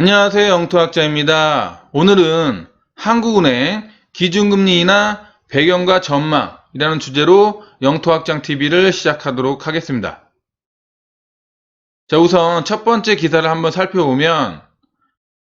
안녕하세요. 영토학자입니다. 오늘은 한국은행 기준금리 인하 배경과 전망이라는 주제로 영토학장TV를 시작하도록 하겠습니다. 자, 우선 첫 번째 기사를 한번 살펴보면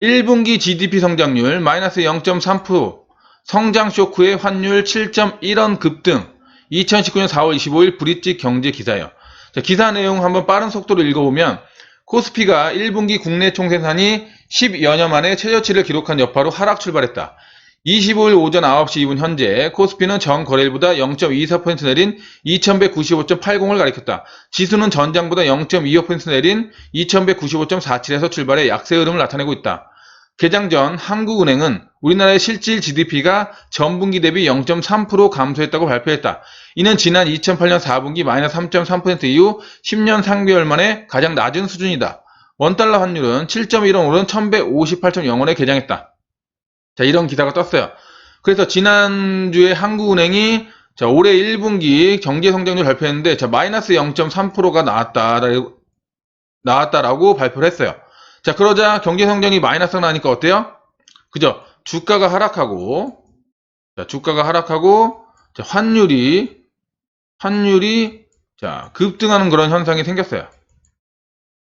1분기 GDP 성장률 마이너스 0.3%, 성장 쇼크의 환율 7.1원 급등, 2019년 4월 25일 브릿지 경제 기사예요. 자, 기사 내용 한번 빠른 속도로 읽어보면 코스피가 1분기 국내 총생산이 10여년 만에 최저치를 기록한 여파로 하락 출발했다. 25일 오전 9시 2분 현재 코스피는 전 거래일보다 0.24% 내린 2195.80을 가리켰다. 지수는 전장보다 0.25% 내린 2195.47에서 출발해 약세 흐름을 나타내고 있다. 개장 전 한국은행은 우리나라의 실질 GDP가 전분기 대비 0.3% 감소했다고 발표했다. 이는 지난 2008년 4분기 마이너스 3.3% 이후 10년 3개월 만에 가장 낮은 수준이다. 원달러 환율은 7.1원 오른 1158.0원에 개장했다. 자, 이런 기사가 떴어요. 그래서 지난주에 한국은행이 올해 1분기 경제성장률 발표했는데 마이너스 0.3%가 나왔다라고 발표를 했어요. 자, 그러자 경제성장이 마이너스가 나니까 어때요? 그죠? 주가가 하락하고, 환율이 급등하는 그런 현상이 생겼어요.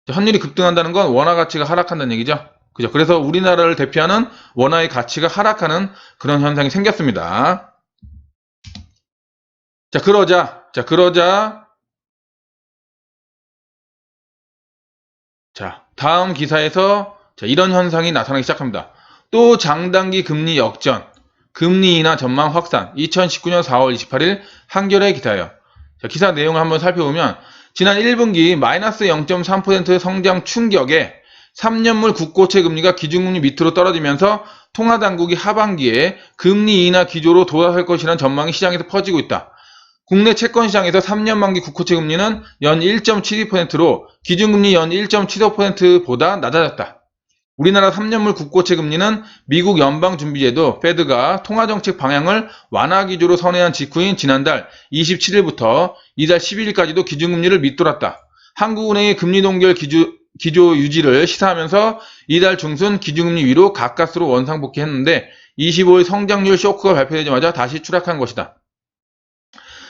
환율이 급등한다는 건 원화 가치가 하락한다는 얘기죠. 그죠? 그래서 우리나라를 대표하는 원화의 가치가 하락하는 그런 현상이 생겼습니다. 그러자 다음 기사에서 이런 현상이 나타나기 시작합니다. 또 장단기 금리 역전, 금리 인하 전망 확산, 2019년 4월 28일 한겨레 기사예요. 기사 내용을 한번 살펴보면 지난 1분기 마이너스 0.3% 성장 충격에 3년물 국고채 금리가 기준금리 밑으로 떨어지면서 통화당국이 하반기에 금리 인하 기조로 돌아설 것이라는 전망이 시장에서 퍼지고 있다. 국내 채권시장에서 3년 만기 국고채 금리는 연 1.72%로 기준금리 연 1.75%보다 낮아졌다. 우리나라 3년물 국고채 금리는 미국 연방준비제도 페드가 통화정책 방향을 완화 기조로 선회한 직후인 지난달 27일부터 이달 12일까지도 기준금리를 밑돌았다. 한국은행의 금리 동결 기조 유지를 시사하면서 이달 중순 기준금리 위로 가까스로 원상복귀했는데 25일 성장률 쇼크가 발표되자마자 다시 추락한 것이다.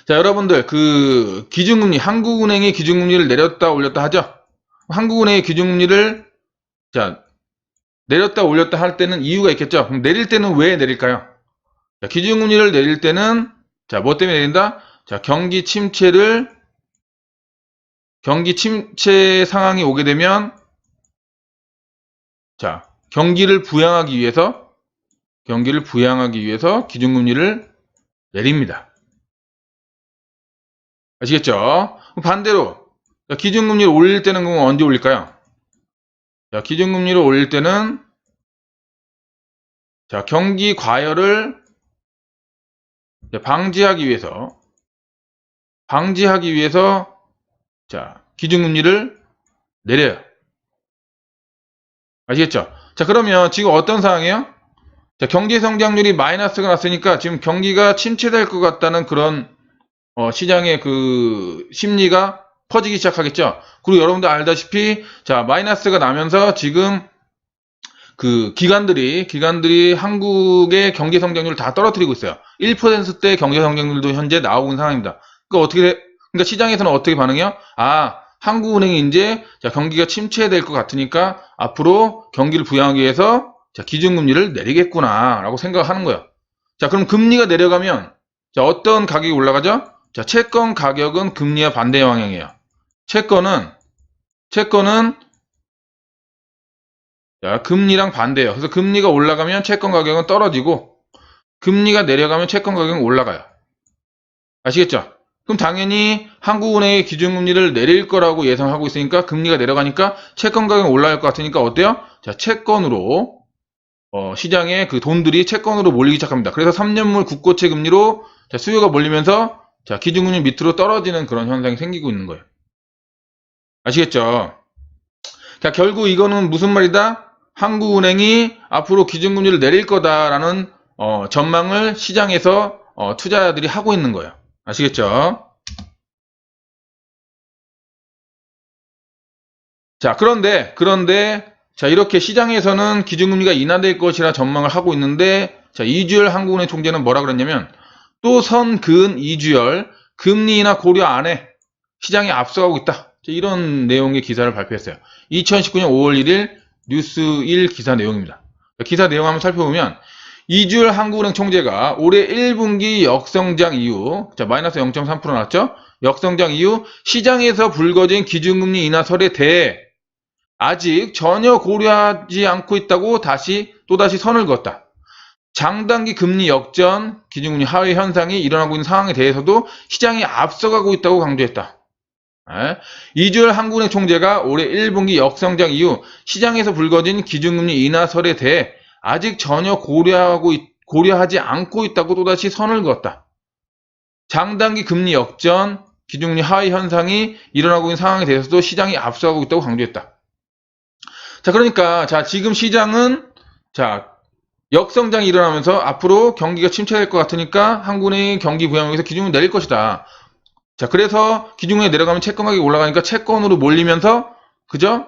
자, 여러분들 기준금리, 한국은행이 기준금리를 내렸다 올렸다 하죠. 한국은행이 기준금리를 내렸다 올렸다 할 때는 이유가 있겠죠. 그럼 내릴 때는 왜 내릴까요? 기준금리를 내릴 때는 뭐 때문에 내린다? 경기 침체 상황이 오게 되면 경기를 부양하기 위해서 기준금리를 내립니다. 아시겠죠? 반대로 기준금리를 올릴 때는 그럼 언제 올릴까요? 기준금리를 올릴 때는 경기 과열을 방지하기 위해서 기준금리를 내려요. 아시겠죠? 그러면 지금 어떤 상황이에요? 경제 성장률이 마이너스가 났으니까 지금 경기가 침체될 것 같다는 그런 시장의 심리가 퍼지기 시작하겠죠. 그리고 여러분들 알다시피 마이너스가 나면서 지금 기관들이 한국의 경제 성장률을 다 떨어뜨리고 있어요. 1%대 경제 성장률도 현재 나오고 있는 상황입니다. 그러니까 시장에서는 어떻게 반응해요? 한국은행이 이제 경기가 침체될 것 같으니까 앞으로 경기를 부양하기 위해서 기준금리를 내리겠구나 라고 생각하는 거예요. 그럼 금리가 내려가면 어떤 가격이 올라가죠? 채권 가격은 금리와 반대 방향이에요. 채권은 금리랑 반대예요. 그래서 금리가 올라가면 채권 가격은 떨어지고 금리가 내려가면 채권 가격은 올라가요. 아시겠죠? 그럼 당연히 한국은행의 기준금리를 내릴 거라고 예상하고 있으니까 금리가 내려가니까 채권 가격이 올라갈 것 같으니까 어때요? 채권으로 시장에 돈들이 채권으로 몰리기 시작합니다. 그래서 3년물 국고채 금리로 수요가 몰리면서 기준금리 밑으로 떨어지는 그런 현상이 생기고 있는 거예요. 아시겠죠? 결국 이거는 무슨 말이다? 한국은행이 앞으로 기준금리를 내릴 거다라는 전망을 시장에서 투자자들이 하고 있는 거예요. 아시겠죠? 그런데 자, 이렇게 시장에서는 기준금리가 인하될 것이라 전망을 하고 있는데, 자, 이주열 한국은행 총재는 뭐라 그랬냐면, 또 근 2주열 금리 인하 고려 안 해. 시장이 앞서가고 있다. 자, 이런 내용의 기사를 발표했어요. 2019년 5월 1일 뉴스 1 기사 내용입니다. 자, 기사 내용 한번 살펴보면, 이주열 한국은행 총재가 올해 1분기 역성장 이후, 자, 마이너스 0.3% 나왔죠? 역성장 이후 시장에서 불거진 기준금리 인하 설에 대해 아직 전혀 고려하지 않고 있다고 또다시 선을 그었다. 장단기 금리 역전, 기준금리 하회 현상이 일어나고 있는 상황에 대해서도 시장이 앞서가고 있다고 강조했다. 이주열 한국은행 총재가 올해 1분기 역성장 이후 시장에서 불거진 기준금리 인하 설에 대해 아직 전혀 고려하지 않고 있다고 또다시 선을 그었다. 장단기 금리 역전, 기준금리 하회 현상이 일어나고 있는 상황에 대해서도 시장이 앞서가고 있다고 강조했다. 자, 그러니까, 자, 지금 시장은, 자, 역성장이 일어나면서 앞으로 경기가 침체될 것 같으니까 한국은행이 경기 부양에서 기준을 내릴 것이다. 자, 그래서 기준금리 내려가면 채권 가격이 올라가니까 채권으로 몰리면서, 그죠?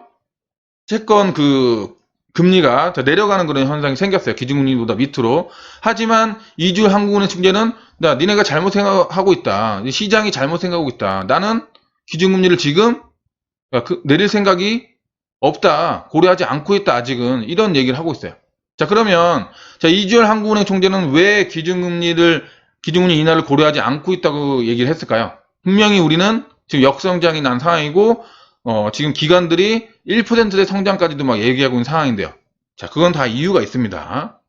채권 금리가 내려가는 그런 현상이 생겼어요. 기준금리보다 밑으로. 하지만 이주열 한국은행 총재는 니네가 잘못 생각하고 있다. 시장이 잘못 생각하고 있다. 나는 기준금리를 지금 내릴 생각이 없다. 고려하지 않고 있다. 아직은. 이런 얘기를 하고 있어요. 자, 그러면 이주열 한국은행 총재는 왜 기준금리 인하를 고려하지 않고 있다고 얘기를 했을까요? 분명히 우리는 지금 역성장이 난 상황이고 지금 기관들이 1%대 성장까지도 막 얘기하고 있는 상황인데요. 자, 그건 다 이유가 있습니다.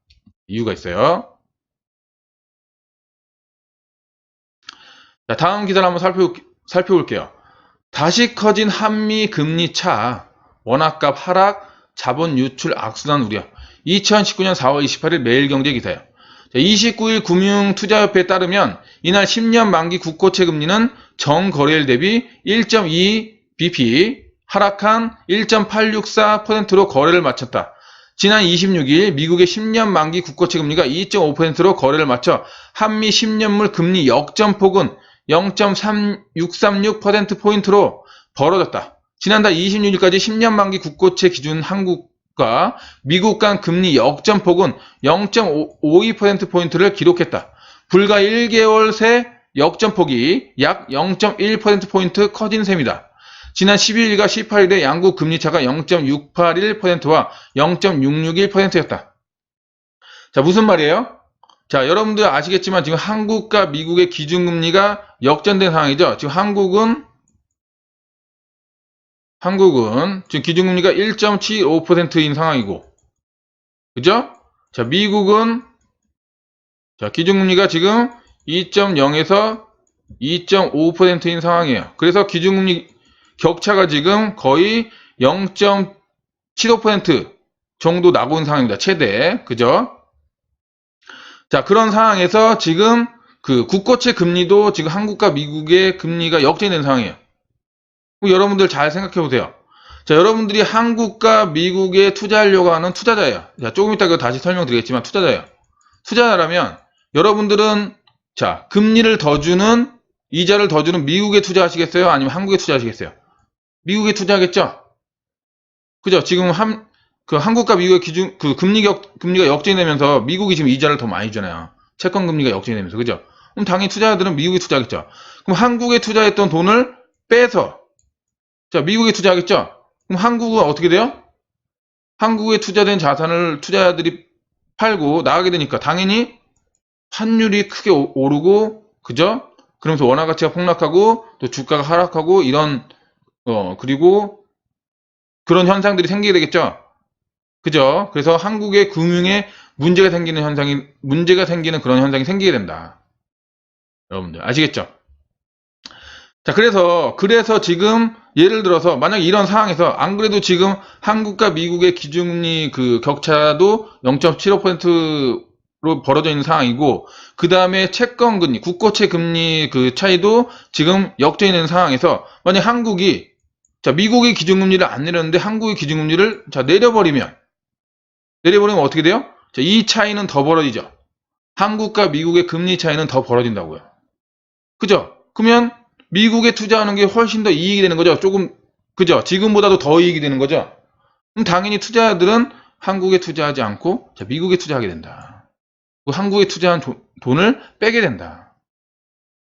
이유가 있어요. 자, 다음 기사를 한번 살펴볼게요. 다시 커진 한미 금리 차, 원화값 하락, 자본 유출 악순환 우려. 2019년 4월 28일 매일경제 기사예요. 자, 29일 금융투자협회에 따르면 이날 10년 만기 국고채 금리는 정거래일 대비 1.2bp 하락한 1.864%로 거래를 마쳤다. 지난 26일 미국의 10년 만기 국고채 금리가 2.5%로 거래를 마쳐 한미 10년물 금리 역전폭은 0.636%포인트로 벌어졌다. 지난달 26일까지 10년 만기 국고채 기준 한국과 미국 간 금리 역전폭은 0.52%포인트를 기록했다. 불과 1개월 새 역전폭이 약 0.1%포인트 커진 셈이다. 지난 12일과 18일에 양국 금리차가 0.681%와 0.661%였다. 자, 무슨 말이에요? 자, 여러분들 아시겠지만 지금 한국과 미국의 기준금리가 역전된 상황이죠. 지금 한국은 지금 기준금리가 1.75%인 상황이고, 그죠? 자, 미국은 기준금리가 지금 2.0에서 2.5%인 상황이에요. 그래서 기준금리 격차가 지금 거의 0.75% 정도 나고 있는 상황입니다. 최대. 그죠? 자, 그런 상황에서 지금 국고채 금리도 지금 한국과 미국의 금리가 역전된 상황이에요. 여러분들 잘 생각해 보세요. 자, 여러분들이 한국과 미국에 투자하려고 하는 투자자예요. 자, 조금 이따 다시 설명드리겠지만 투자자예요. 투자자라면 여러분들은 금리를 더 주는 이자를 더 주는 미국에 투자하시겠어요? 아니면 한국에 투자하시겠어요? 미국에 투자하겠죠? 그죠? 지금 한국과 미국의 금리가 역전이 되면서 미국이 지금 이자를 더 많이 주잖아요. 채권 금리가 역전이 되면서. 그죠? 그럼 당연히 투자자들은 미국에 투자하겠죠. 그럼 한국에 투자했던 돈을 빼서 미국에 투자하겠죠? 그럼 한국은 어떻게 돼요? 한국에 투자된 자산을 투자자들이 팔고 나가게 되니까 당연히 환율이 크게 오르고, 그죠? 그러면서 원화 가치가 폭락하고 또 주가가 하락하고 그리고 그런 현상들이 생기게 되겠죠? 그죠? 그래서 한국의 금융에 문제가 생기는 그런 현상이 생기게 된다. 여러분들 아시겠죠? 자, 그래서 지금 예를 들어서 만약에 이런 상황에서 안 그래도 지금 한국과 미국의 기준금리 격차도 0.75%로 벌어져 있는 상황이고, 그 다음에 채권 금리, 국고채 금리 차이도 지금 역전이 되는 상황에서 만약 한국이 미국의 기준금리를 안 내렸는데 한국의 기준금리를 내려버리면 어떻게 돼요? 이 차이는 더 벌어지죠. 한국과 미국의 금리 차이는 더 벌어진다고요. 그죠? 그러면 미국에 투자하는 게 훨씬 더 이익이 되는 거죠. 그죠? 지금보다도 더 이익이 되는 거죠. 그럼 당연히 투자자들은 한국에 투자하지 않고 미국에 투자하게 된다. 한국에 투자한 돈을 빼게 된다.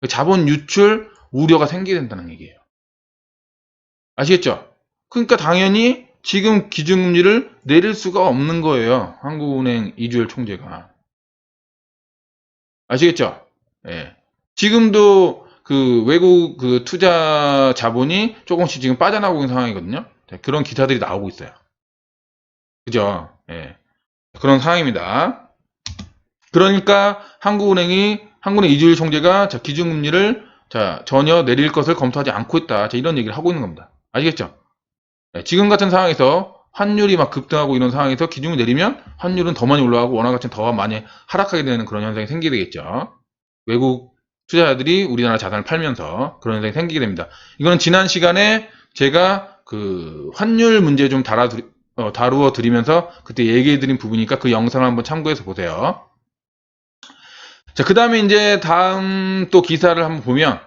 자본 유출 우려가 생기게 된다는 얘기예요. 아시겠죠? 그러니까 당연히 지금 기준금리를 내릴 수가 없는 거예요. 한국은행 이주열 총재가. 아시겠죠? 예. 지금도 그 외국 그 투자 자본이 조금씩 지금 빠져나오고 있는 상황이거든요. 그런 기사들이 나오고 있어요. 그죠? 예. 그런 상황입니다. 그러니까 한국은행 이주열 총재가 기준금리를 전혀 내릴 것을 검토하지 않고 있다. 이런 얘기를 하고 있는 겁니다. 아시겠죠? 예. 지금 같은 상황에서 환율이 막 급등하고 이런 상황에서 기준을 내리면 환율은 더 많이 올라가고 원화 가치는 더 많이 하락하게 되는 그런 현상이 생기게 되겠죠. 외국 투자자들이 우리나라 자산을 팔면서 그런 현상이 생기게 됩니다. 이거는 지난 시간에 제가 그 환율 문제 좀 다루어 드리면서 그때 얘기해 드린 부분이니까 그 영상을 한번 참고해서 보세요. 자, 그 다음에 이제 다음 또 기사를 한번 보면,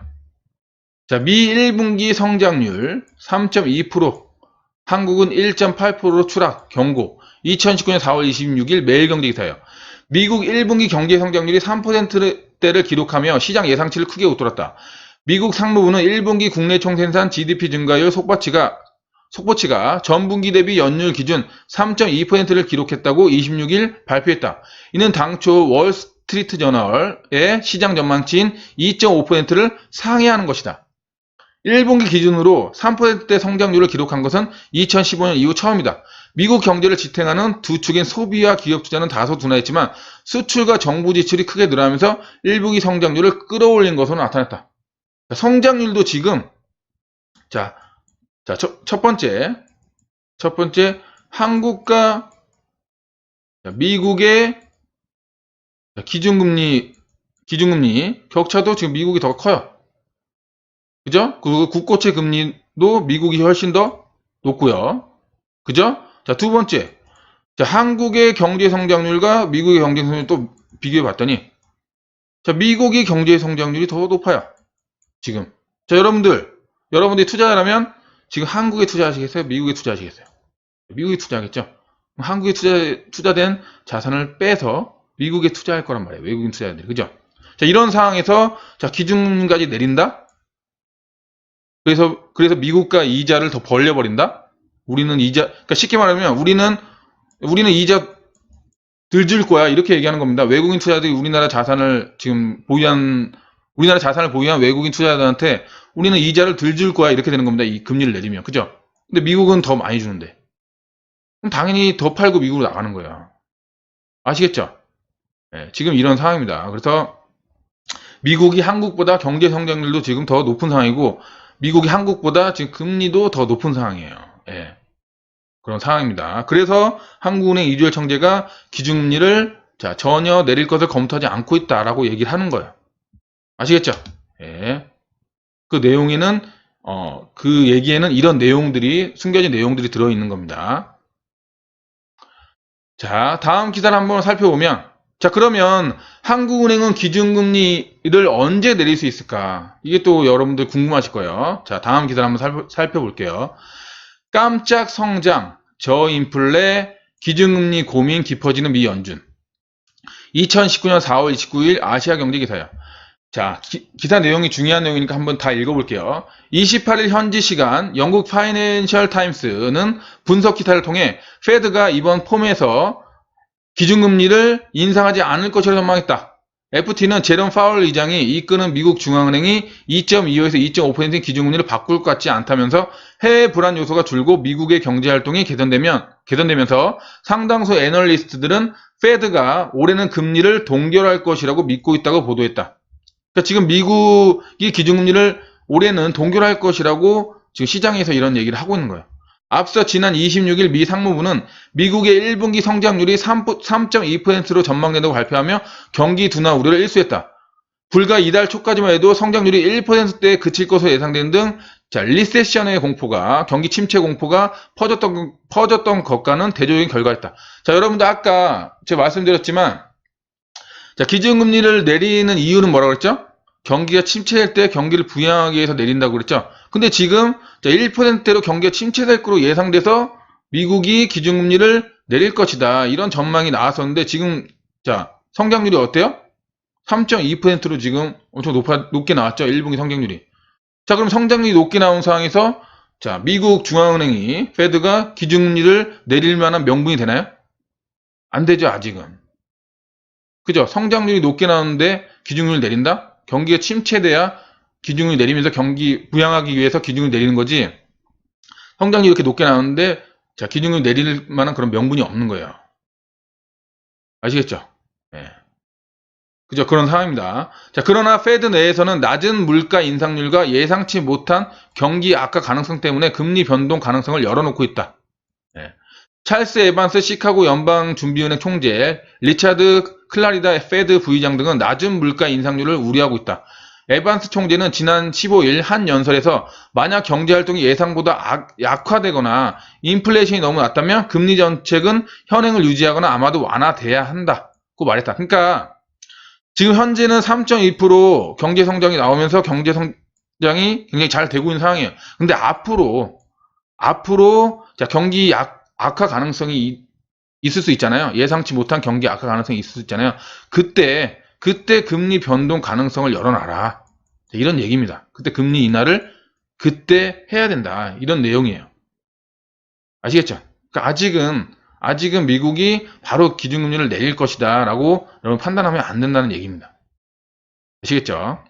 자, 미 1분기 성장률 3.2%, 한국은 1.8%로 추락, 경고. 2019년 4월 26일 매일경제 기사예요. 미국 1분기 경제 성장률이 3%대를 기록하며 시장 예상치를 크게 웃돌았다. 미국 상무부는 1분기 국내 총생산 GDP 증가율 속보치가 전분기 대비 연율 기준 3.2%를 기록했다고 26일 발표했다. 이는 당초 월스트리트 저널의 시장 전망치인 2.5%를 상회하는 것이다. 1분기 기준으로 3%대 성장률을 기록한 것은 2015년 이후 처음이다. 미국 경제를 지탱하는 두 축인 소비와 기업 투자는 다소 둔화했지만 수출과 정부 지출이 크게 늘어나면서 1분기 성장률을 끌어올린 것으로 나타났다. 성장률도 지금 첫 번째 한국과 미국의 기준금리 격차도 지금 미국이 더 커요. 그죠? 그 국고채 금리도 미국이 훨씬 더 높고요. 그죠? 자, 두 번째. 자, 한국의 경제 성장률과 미국의 경제 성장률 또 비교해 봤더니, 자, 미국의 경제 성장률이 더 높아요. 지금. 자, 여러분들이 투자하려면 지금 한국에 투자하시겠어요? 미국에 투자하시겠어요? 미국에 투자하겠죠? 한국에 투자된 자산을 빼서 미국에 투자할 거란 말이에요. 외국인 투자자들이. 그죠? 자, 이런 상황에서, 자, 기준까지 내린다? 그래서 미국과 이자를 더 벌려버린다? 그러니까 쉽게 말하면 우리는 이자 덜 줄 거야. 이렇게 얘기하는 겁니다. 외국인 투자자들이 우리나라 자산을 보유한 외국인 투자자들한테 우리는 이자를 덜 줄 거야. 이렇게 되는 겁니다. 이 금리를 내리면. 그죠? 근데 미국은 더 많이 주는데. 그럼 당연히 더 팔고 미국으로 나가는 거야. 아시겠죠? 네, 지금 이런 상황입니다. 그래서 미국이 한국보다 경제 성장률도 지금 더 높은 상황이고, 미국이 한국보다 지금 금리도 더 높은 상황이에요. 예. 그런 상황입니다. 그래서 한국은행 이주열 총재가 기준금리를 전혀 내릴 것을 검토하지 않고 있다라고 얘기를 하는 거예요. 아시겠죠? 예. 그 내용에는 그 얘기에는 이런 숨겨진 내용들이 들어있는 겁니다. 자, 다음 기사를 한번 살펴보면, 자, 그러면 한국은행은 기준금리를 언제 내릴 수 있을까? 이게 또 여러분들 궁금하실 거예요. 자, 다음 기사를 한번 살펴볼게요. 깜짝 성장, 저인플레, 기준금리 고민 깊어지는 미 연준. 2019년 4월 29일 아시아경제 기사예요. 자, 기사 내용이 중요한 내용이니까 한번 다 읽어볼게요. 28일 현지 시간 영국 파이낸셜 타임스는 분석 기사를 통해 페드가 이번 폼에서 기준금리를 인상하지 않을 것이라 전망했다. FT는 제롬 파월 의장이 이끄는 미국 중앙은행이 2.25에서 2.5% 기준금리를 바꿀 것 같지 않다면서 해외 불안 요소가 줄고 미국의 경제활동이 개선되면서 상당수 애널리스트들은 페드가 올해는 금리를 동결할 것이라고 믿고 있다고 보도했다. 그러니까 지금 미국이 기준금리를 올해는 동결할 것이라고 지금 시장에서 이런 얘기를 하고 있는 거예요. 앞서 지난 26일 미 상무부는 미국의 1분기 성장률이 3.2%로 전망된다고 발표하며 경기 둔화 우려를 일수했다. 불과 이달 초까지만 해도 성장률이 1%대에 그칠 것으로 예상되는 등 리세션의 공포가, 경기 침체 공포가 퍼졌던 것과는 대조적인 결과였다. 자, 여러분들 아까 제가 말씀드렸지만, 자, 기준금리를 내리는 이유는 뭐라고 그랬죠? 경기가 침체될 때 경기를 부양하기 위해서 내린다고 그랬죠? 근데 지금 1%대로 경기가 침체될 거로 예상돼서 미국이 기준금리를 내릴 것이다. 이런 전망이 나왔었는데 지금 자 성장률이 어때요? 3.2%로 지금 엄청 높게 나왔죠. 1분기 성장률이. 자, 그럼 성장률이 높게 나온 상황에서 자 미국 중앙은행이 페드가 기준금리를 내릴 만한 명분이 되나요? 안 되죠. 아직은. 그죠? 성장률이 높게 나오는데 기준금리를 내린다? 경기가 침체돼야 기준금리 내리면서 경기 부양하기 위해서 기준금리 내리는 거지. 성장률이 이렇게 높게 나오는데 자 기준금리 내릴 만한 그런 명분이 없는 거예요. 아시겠죠? 네. 그죠? 그런 상황입니다. 자, 그러나 페드 내에서는 낮은 물가 인상률과 예상치 못한 경기 악화 가능성 때문에 금리 변동 가능성을 열어놓고 있다. 네. 찰스 에반스 시카고 연방준비은행 총재, 리차드 클라리다 페드 부의장 등은 낮은 물가 인상률을 우려하고 있다. 에반스 총재는 지난 15일 한 연설에서 만약 경제활동이 예상보다 약화되거나 인플레이션이 너무 낮다면 금리 정책은 현행을 유지하거나 아마도 완화돼야 한다고 말했다. 그러니까 지금 현재는 3.2% 경제 성장이 나오면서 경제 성장이 굉장히 잘 되고 있는 상황이에요. 근데 앞으로 자 경기 악화 가능성이 있을 수 있잖아요. 예상치 못한 경기 악화 가능성이 있을 수 있잖아요. 그때 금리 변동 가능성을 열어놔라. 이런 얘기입니다. 그때 금리 인하를 그때 해야 된다. 이런 내용이에요. 아시겠죠? 그러니까 아직은 미국이 바로 기준금리를 내릴 것이다 라고 여러분 판단하면 안 된다는 얘기입니다. 아시겠죠?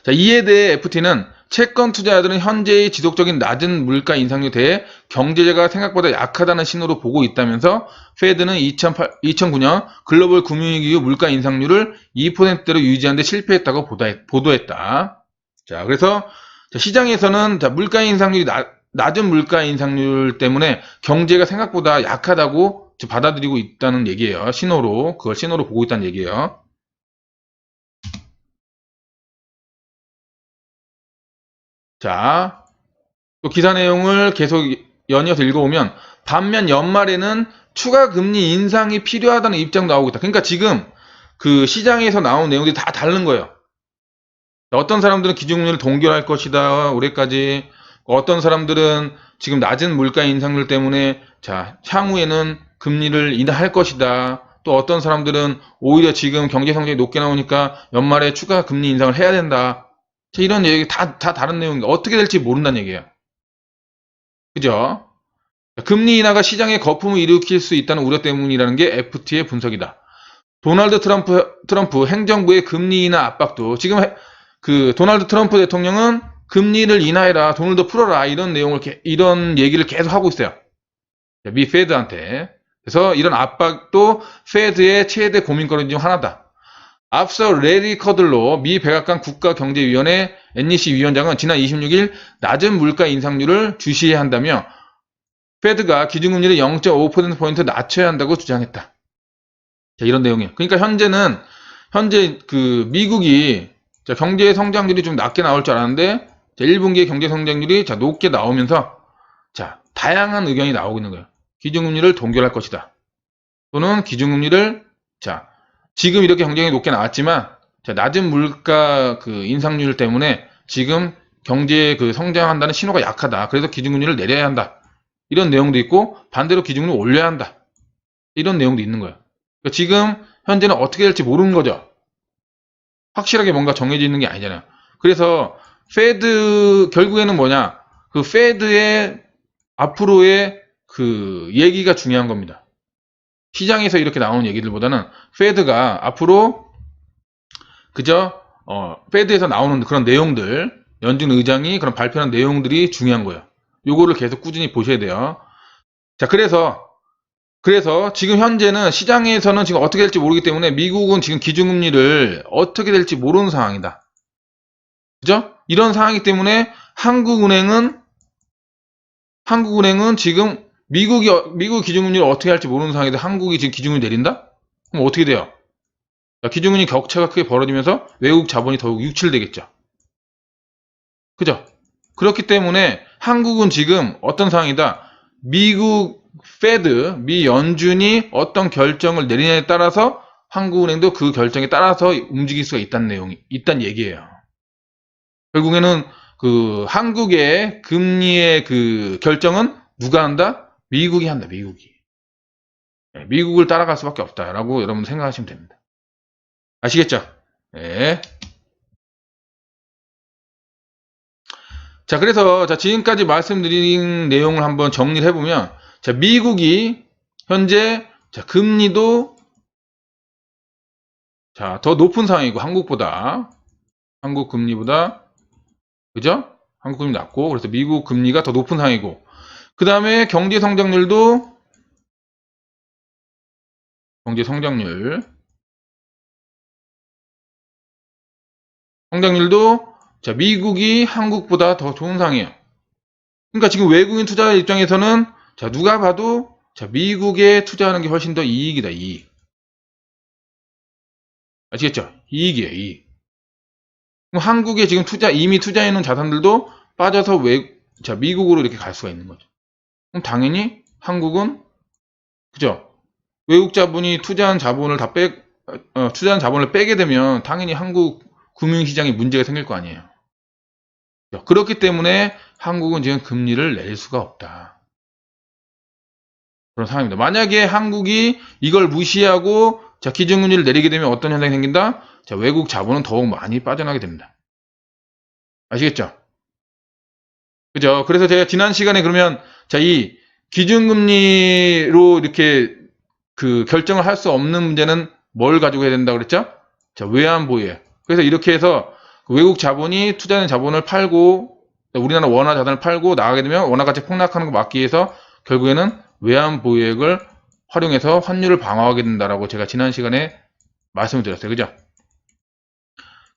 자, 이에 대해 FT는 채권 투자자들은 현재의 지속적인 낮은 물가 인상률에 대해 경제가 생각보다 약하다는 신호로 보고 있다면서 페드는 2009년 글로벌 금융위기 이후 물가 인상률을 2%대로 유지하는 데 실패했다고 보도했다. 자, 그래서 시장에서는 물가 인상률이 낮은 물가 인상률 때문에 경제가 생각보다 약하다고 받아들이고 있다는 얘기예요. 그걸 신호로 보고 있다는 얘기예요. 자, 또 기사 내용을 계속 연이어서 읽어보면 반면 연말에는 추가 금리 인상이 필요하다는 입장도 나오고 있다. 그러니까 지금 그 시장에서 나온 내용들이 다 다른 거예요. 어떤 사람들은 기준금리를 동결할 것이다 올해까지, 어떤 사람들은 지금 낮은 물가 인상률 때문에 자 향후에는 금리를 인하할 것이다. 또 어떤 사람들은 오히려 지금 경제 성장이 높게 나오니까 연말에 추가 금리 인상을 해야 된다. 이런 얘기 다 다른 내용인데 어떻게 될지 모른다는 얘기예요. 그죠? 금리 인하가 시장에 거품을 일으킬 수 있다는 우려 때문이라는 게 FT의 분석이다. 도널드 트럼프 행정부의 금리 인하 압박도 지금 그 도널드 트럼프 대통령은 금리를 인하해라, 돈을 더 풀어라 이런 얘기를 계속 하고 있어요. 미 페드한테. 그래서 이런 압박도 페드의 최대 고민거리 중 하나다. 앞서 레리 커들로 미 백악관 국가경제위원회 NEC 위원장은 지난 26일 낮은 물가 인상률을 주시해야 한다며 페드가 기준금리를 0.5%포인트 낮춰야 한다고 주장했다. 자, 이런 내용이에요. 그러니까 현재 그 미국이 경제 성장률이 좀 낮게 나올 줄 알았는데 1분기의 경제 성장률이 높게 나오면서 다양한 의견이 나오고 있는 거예요. 기준금리를 동결할 것이다. 또는 기준금리를 지금 이렇게 경쟁이 높게 나왔지만 낮은 물가 그 인상률 때문에 지금 경제 그 성장한다는 신호가 약하다. 그래서 기준금리를 내려야 한다. 이런 내용도 있고 반대로 기준금리를 올려야 한다. 이런 내용도 있는 거예요. 그러니까 지금 현재는 어떻게 될지 모르는 거죠. 확실하게 뭔가 정해져 있는 게 아니잖아요. 그래서 페드 결국에는 뭐냐? 그 페드의 앞으로의 그 얘기가 중요한 겁니다. 시장에서 이렇게 나오는 얘기들보다는 페드가 앞으로 그저 페드에서 나오는 그런 내용들, 연준 의장이 그런 발표한 내용들이 중요한 거예요. 요거를 계속 꾸준히 보셔야 돼요. 자, 그래서 지금 현재는 시장에서는 지금 어떻게 될지 모르기 때문에 미국은 지금 기준금리를 어떻게 될지 모르는 상황이다. 그죠? 이런 상황이기 때문에 한국은행은 지금 미국 기준금리를 어떻게 할지 모르는 상황인데 한국이 지금 기준금리 내린다? 그럼 어떻게 돼요? 기준금리 격차가 크게 벌어지면서 외국 자본이 더욱 유출되겠죠. 그죠? 그렇기 때문에 한국은 지금 어떤 상황이다? 미국 페드, 미 연준이 어떤 결정을 내리냐에 따라서 한국은행도 그 결정에 따라서 움직일 수가 있다는 얘기예요. 결국에는 그 한국의 금리의 그 결정은 누가 한다? 미국이 한다, 미국이. 네, 미국을 따라갈 수밖에 없다라고 여러분 생각하시면 됩니다. 아시겠죠? 네. 자, 그래서 자, 지금까지 말씀드린 내용을 한번 정리를 해보면, 자, 미국이 현재 자, 금리도 자, 더 높은 상황이고 한국 금리보다 그죠? 한국 금리 낮고 그래서 미국 금리가 더 높은 상황이고 그 다음에 경제 성장률도 성장률도 자, 미국이 한국보다 더 좋은 상황이에요. 그러니까 지금 외국인 투자 입장에서는 자, 누가 봐도 자, 미국에 투자하는 게 훨씬 더 이익이다, 이익. 아시겠죠? 이익이에요, 이익. 그럼 한국에 지금 이미 투자해 놓은 자산들도 빠져서 자, 미국으로 이렇게 갈 수가 있는 거죠. 그럼 당연히 한국은 그죠? 외국 자본이 투자한 자본을 투자한 자본을 빼게 되면 당연히 한국 금융시장에 문제가 생길 거 아니에요. 그렇기 때문에 한국은 지금 금리를 낼 수가 없다. 그런 상황입니다. 만약에 한국이 이걸 무시하고 자, 기준금리를 내리게 되면 어떤 현상이 생긴다? 자, 외국 자본은 더욱 많이 빠져나게 됩니다. 아시겠죠? 그죠? 그래서 제가 지난 시간에 그러면 자, 이 기준금리로 이렇게 결정을 할 수 없는 문제는 뭘 가지고 해야 된다고 그랬죠? 자, 외환보유. 그래서 이렇게 해서 외국 자본이 투자하는 자본을 팔고 우리나라 원화 자산을 팔고 나가게 되면 원화 가치 폭락하는 거 막기 위해서 결국에는 외환보유액을 활용해서 환율을 방어하게 된다라고 제가 지난 시간에 말씀을 드렸어요. 그죠?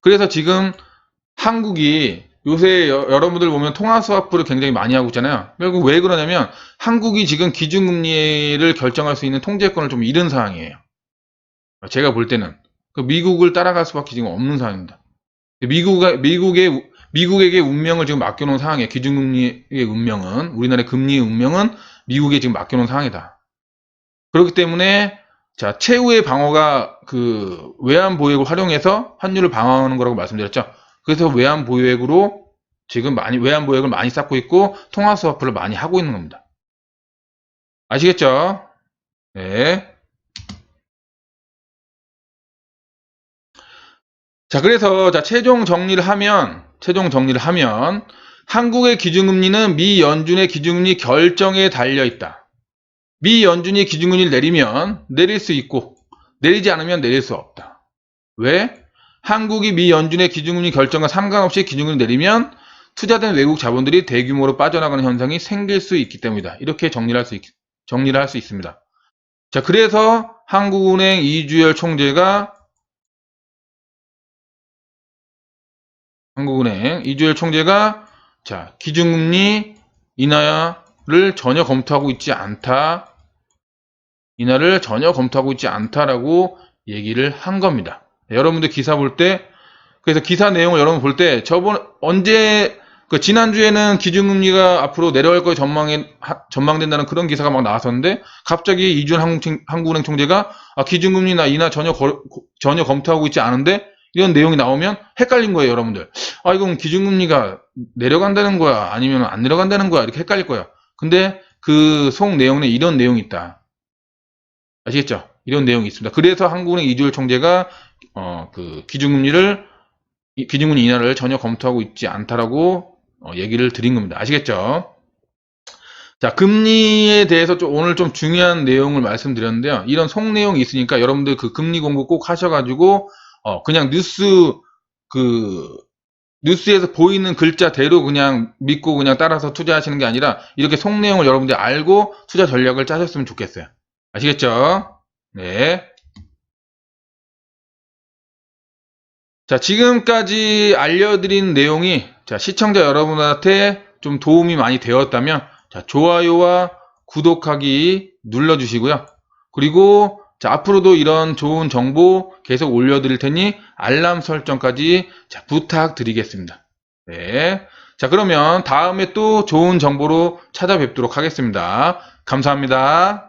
그래서 지금 한국이 요새 여러분들 보면 통화스와프를 굉장히 많이 하고 있잖아요. 결국 왜 그러냐면 한국이 지금 기준금리를 결정할 수 있는 통제권을 좀 잃은 상황이에요. 제가 볼 때는 미국을 따라갈 수밖에 지금 없는 상황입니다. 미국에게 운명을 지금 맡겨놓은 상황이에요. 기준금리의 운명은 우리나라의 금리의 운명은 미국에 지금 맡겨놓은 상황이다. 그렇기 때문에 자, 최후의 방어가 외환보유액을 활용해서 환율을 방어하는 거라고 말씀드렸죠. 그래서 외환보유액으로 지금 외환보유액을 많이 쌓고 있고 통화스와프를 많이 하고 있는 겁니다. 아시겠죠? 네. 자, 그래서 자, 최종 정리를 하면 한국의 기준금리는 미 연준의 기준금리 결정에 달려 있다. 미 연준이 기준금리를 내리면 내릴 수 있고 내리지 않으면 내릴 수 없다. 왜? 한국이 미 연준의 기준금리 결정과 상관없이 기준금리를 내리면 투자된 외국 자본들이 대규모로 빠져나가는 현상이 생길 수 있기 때문이다. 이렇게 정리를 할 수 있습니다. 자, 그래서 한국은행 이주열 총재가 자, 기준금리 인하를 전혀 검토하고 있지 않다라고 얘기를 한 겁니다. 여러분들 기사 볼 때, 그래서 기사 내용을 여러분 볼 때, 지난주에는 기준금리가 앞으로 내려갈 거 전망된다는 그런 기사가 막 나왔었는데, 갑자기 이주열 한국은행 총재가 기준금리나 인하 전혀 검토하고 있지 않은데, 이런 내용이 나오면 헷갈린 거예요, 여러분들. 이건 기준금리가 내려간다는 거야, 아니면 안 내려간다는 거야, 이렇게 헷갈릴 거야. 근데 그 속 내용에 이런 내용이 있다. 아시겠죠? 이런 내용이 있습니다. 그래서 한국은행 이주열 총재가 기준금리 인하를 전혀 검토하고 있지 않다라고 얘기를 드린 겁니다. 아시겠죠? 자, 금리에 대해서 오늘 좀 중요한 내용을 말씀드렸는데요. 이런 속 내용이 있으니까 여러분들 금리 공부 꼭 하셔가지고 그냥 뉴스에서 보이는 글자대로 그냥 믿고 그냥 따라서 투자하시는 게 아니라 이렇게 속 내용을 여러분들이 알고 투자 전략을 짜셨으면 좋겠어요. 아시겠죠? 네. 자, 지금까지 알려드린 내용이 시청자 여러분한테 좀 도움이 많이 되었다면 좋아요와 구독하기 눌러주시고요. 그리고 앞으로도 이런 좋은 정보 계속 올려드릴 테니 알람 설정까지 부탁드리겠습니다. 네. 자, 그러면 다음에 또 좋은 정보로 찾아뵙도록 하겠습니다. 감사합니다.